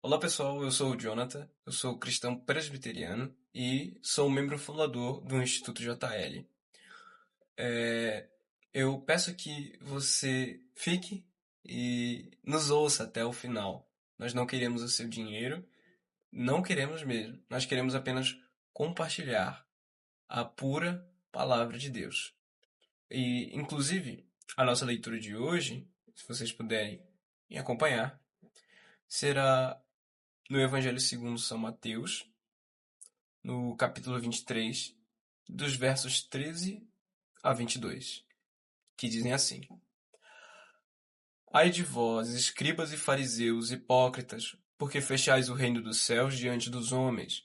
Olá pessoal, eu sou o Jonathan, eu sou cristão presbiteriano e sou membro fundador do Instituto JL. É, eu peço que você fique e nos ouça até o final. Nós não queremos o seu dinheiro, não queremos mesmo. Nós queremos apenas compartilhar a pura palavra de Deus. E, inclusive, a nossa leitura de hoje, se vocês puderem me acompanhar, será no Evangelho segundo São Mateus, no capítulo 23, dos versos 13 a 22, que dizem assim: Ai de vós, escribas e fariseus, hipócritas, porque fechais o reino dos céus diante dos homens,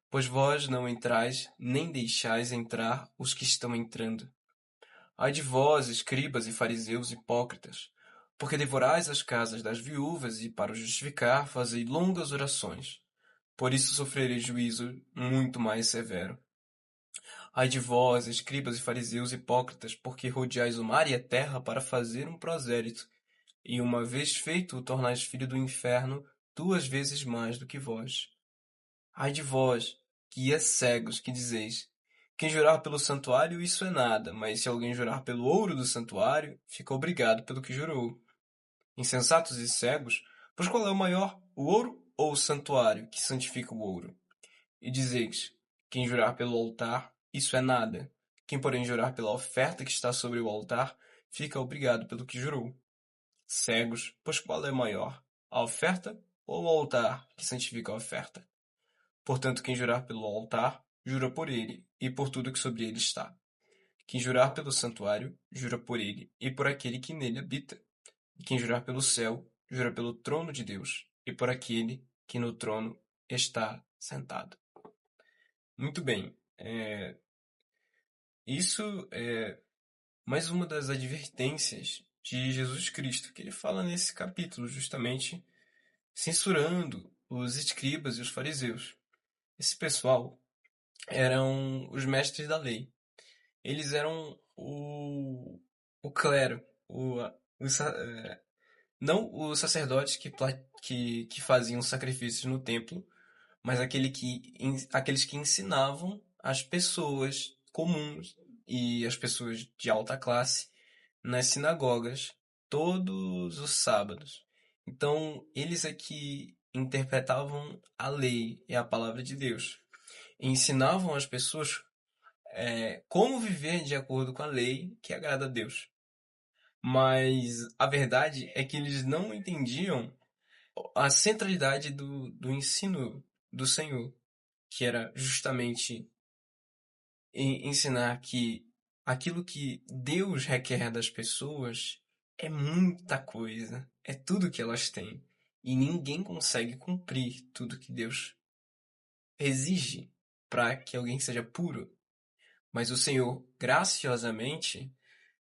pois vós não entrais, nem deixais entrar os que estão entrando. Ai de vós, escribas e fariseus hipócritas, porque devorais as casas das viúvas e, para o justificar, fazei longas orações. Por isso sofrereis juízo muito mais severo. Ai de vós, escribas e fariseus hipócritas, porque rodeais o mar e a terra para fazer um prosélito, e uma vez feito o tornais filho do inferno 2 vezes mais do que vós. Ai de vós, guias cegos, que dizeis: quem jurar pelo santuário, isso é nada, mas se alguém jurar pelo ouro do santuário, fica obrigado pelo que jurou. Insensatos e cegos, pois qual é o maior, o ouro ou o santuário que santifica o ouro? E dizeis: quem jurar pelo altar, isso é nada. Quem, porém, jurar pela oferta que está sobre o altar, fica obrigado pelo que jurou. Cegos, pois qual é maior, a oferta ou o altar que santifica a oferta? Portanto, quem jurar pelo altar, jura por ele e por tudo que sobre ele está. Quem jurar pelo santuário, jura por ele e por aquele que nele habita. E quem jurar pelo céu, jura pelo trono de Deus e por aquele que no trono está sentado. Muito bem. Isso é mais uma das advertências de Jesus Cristo, que ele fala nesse capítulo, justamente censurando os escribas e os fariseus. Esse pessoal eram os mestres da lei. Eles eram o clero, o, sa- não os sacerdotes que faziam sacrifícios no templo, mas aqueles que ensinavam as pessoas comuns e as pessoas de alta classe nas sinagogas todos os sábados. Então, eles aqui interpretavam a lei e a palavra de Deus. E ensinavam as pessoas como viver de acordo com a lei que agrada a Deus. Mas a verdade é que eles não entendiam a centralidade do ensino do Senhor, que era justamente ensinar que aquilo que Deus requer das pessoas é muita coisa, é tudo que elas têm. E ninguém consegue cumprir tudo que Deus exige para que alguém seja puro. Mas o Senhor, graciosamente,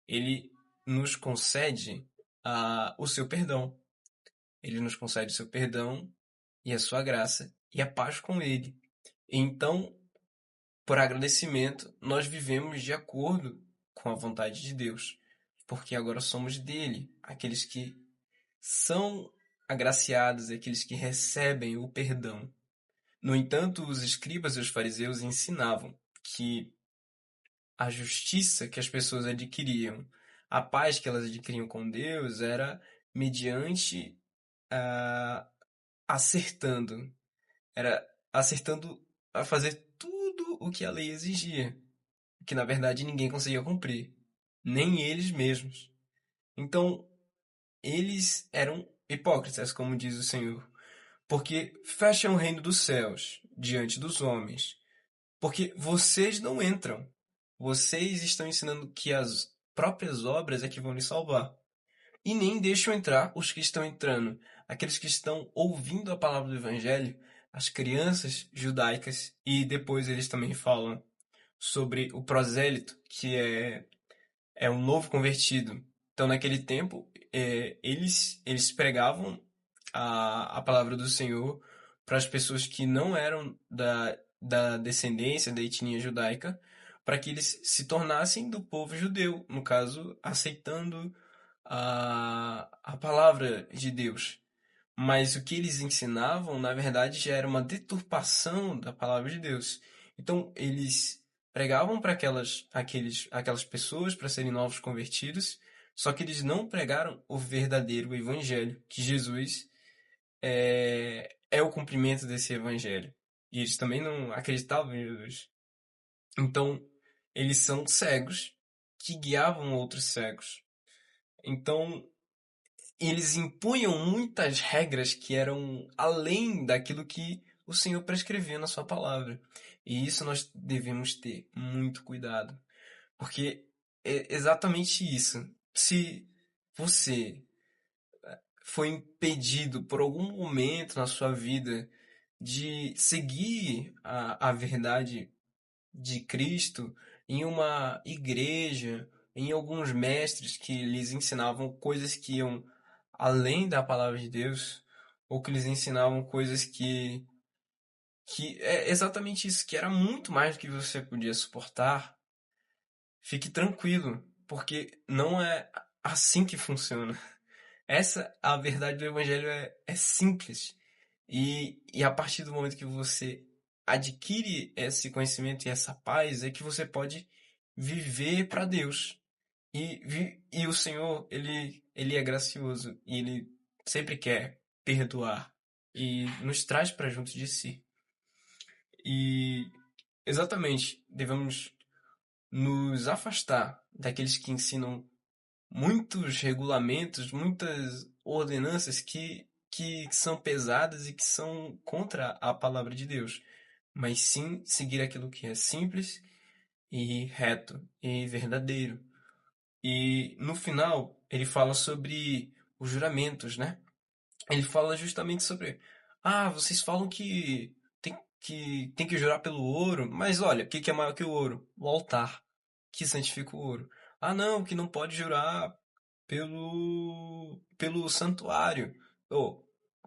ele nos concede o seu perdão. Ele nos concede o seu perdão e a sua graça e a paz com ele. Então, por agradecimento, nós vivemos de acordo com a vontade de Deus, porque agora somos dele, aqueles que são agraciados e aqueles que recebem o perdão. No entanto, os escribas e os fariseus ensinavam que a justiça que as pessoas adquiriam, a paz que elas adquiriam com Deus, era mediante ah, acertando, era acertando a fazer tudo o que a lei exigia, que na verdade ninguém conseguia cumprir, nem eles mesmos. Então, eles eram hipócritas, como diz o Senhor, porque fecham o reino dos céus diante dos homens, porque vocês não entram. Vocês estão ensinando que as próprias obras é que vão lhe salvar. E nem deixam entrar os que estão entrando, aqueles que estão ouvindo a palavra do Evangelho, as crianças judaicas, e depois eles também falam sobre o prosélito, que é um novo convertido. Então, naquele tempo, eles pregavam a palavra do Senhor para as pessoas que não eram da descendência, da etnia judaica, para que eles se tornassem do povo judeu, no caso, aceitando a palavra de Deus. Mas o que eles ensinavam, na verdade, já era uma deturpação da palavra de Deus. Então, eles pregavam para aquelas pessoas para serem novos convertidos, só que eles não pregaram o verdadeiro evangelho, que Jesus é o cumprimento desse evangelho. E eles também não acreditavam em Jesus. Então, eles são cegos que guiavam outros cegos. Então, eles impunham muitas regras que eram além daquilo que o Senhor prescrevia na sua palavra. E isso nós devemos ter muito cuidado, porque é exatamente isso. Se você foi impedido por algum momento na sua vida de seguir a verdade de Cristo em uma igreja, em alguns mestres que lhes ensinavam coisas que iam além da palavra de Deus, ou que lhes ensinavam coisas que é exatamente isso, que era muito mais do que você podia suportar, fique tranquilo, porque não é assim que funciona. Essa, a verdade do evangelho é simples. E a partir do momento que você adquire esse conhecimento e essa paz, é que você pode viver para Deus. E o Senhor, ele é gracioso e ele sempre quer perdoar e nos traz para junto de si. E exatamente, devemos nos afastar daqueles que ensinam muitos regulamentos, muitas ordenanças que são pesadas e que são contra a palavra de Deus, mas sim seguir aquilo que é simples e reto e verdadeiro. E no final, ele fala sobre os juramentos, né? Ele fala justamente sobre, vocês falam que tem que jurar pelo ouro, mas olha, o que é maior que o ouro? O altar, que santifica o ouro. Ah, não, que não pode jurar pelo santuário. Oh,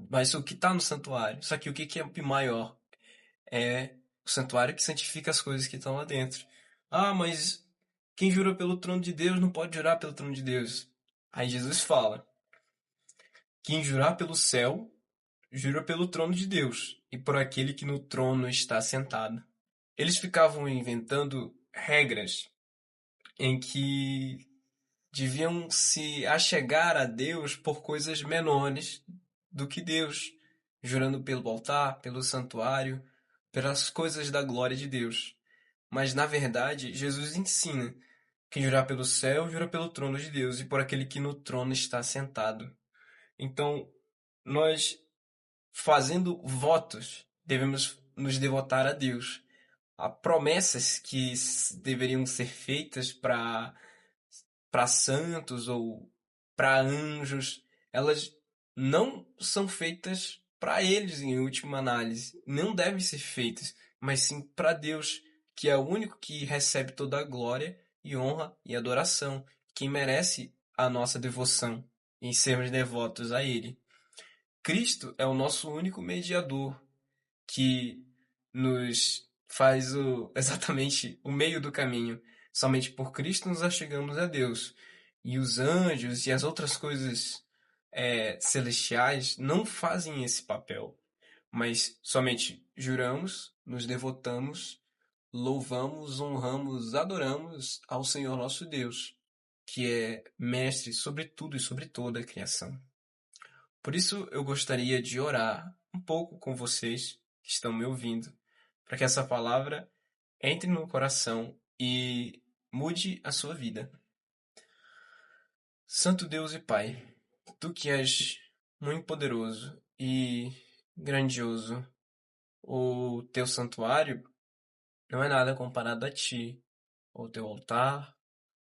mas o que está no santuário? Só que o que é maior? É o santuário que santifica as coisas que estão lá dentro. Ah, mas quem jura pelo trono de Deus não pode jurar pelo trono de Deus. Aí Jesus fala: quem jurar pelo céu, jura pelo trono de Deus e por aquele que no trono está sentado. Eles ficavam inventando regras em que deviam se achegar a Deus por coisas menores do que Deus, jurando pelo altar, pelo santuário, pelas coisas da glória de Deus. Mas na verdade, Jesus ensina que jurar pelo céu, jura pelo trono de Deus e por aquele que no trono está sentado. Então, nós, fazendo votos, devemos nos devotar a Deus. Há promessas que deveriam ser feitas para santos ou para anjos, elas não são feitas para eles em última análise, não devem ser feitas, mas sim para Deus, que é o único que recebe toda a glória e honra e adoração, quem merece a nossa devoção em sermos devotos a Ele. Cristo é o nosso único mediador que nos faz exatamente o meio do caminho. Somente por Cristo nos achegamos a Deus. E os anjos e as outras coisas celestiais não fazem esse papel. Mas somente juramos, nos devotamos, louvamos, honramos, adoramos ao Senhor nosso Deus, que é mestre sobre tudo e sobre toda a criação. Por isso eu gostaria de orar um pouco com vocês que estão me ouvindo, para que essa palavra entre no coração e mude a sua vida. Santo Deus e Pai, tu que és muito poderoso e grandioso, o teu santuário não é nada comparado a ti, ou teu altar,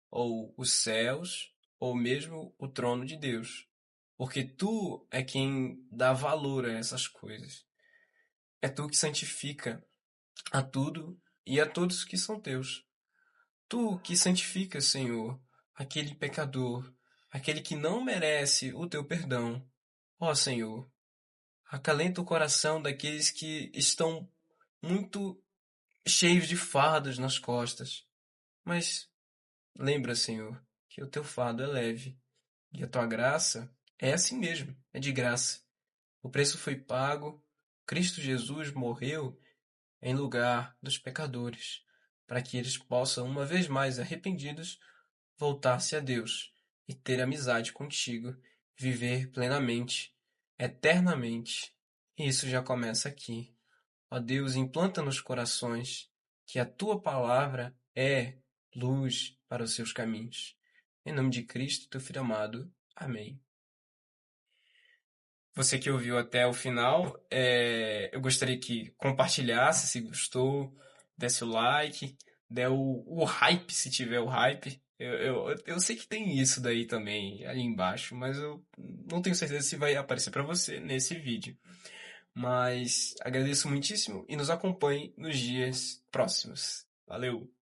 ou os céus, ou mesmo o trono de Deus, porque tu é quem dá valor a essas coisas. É tu que santifica a tudo e a todos que são teus. Tu que santificas, Senhor, aquele pecador, aquele que não merece o teu perdão. Ó Senhor, acalenta o coração daqueles que estão muito cheios de fardos nas costas. Mas lembra, Senhor, que o teu fardo é leve e a tua graça é assim mesmo, é de graça. O preço foi pago, Cristo Jesus morreu em lugar dos pecadores, para que eles possam, uma vez mais arrependidos, voltar-se a Deus e ter amizade contigo, viver plenamente, eternamente. E isso já começa aqui. Ó Deus, implanta nos corações que a tua palavra é luz para os seus caminhos. Em nome de Cristo, teu Filho amado. Amém. Você que ouviu até o final, eu gostaria que compartilhasse se gostou, desse o like, dê o hype se tiver o hype. Eu sei que tem isso daí também ali embaixo, mas eu não tenho certeza se vai aparecer para você nesse vídeo. Mas agradeço muitíssimo e nos acompanhe nos dias próximos. Valeu!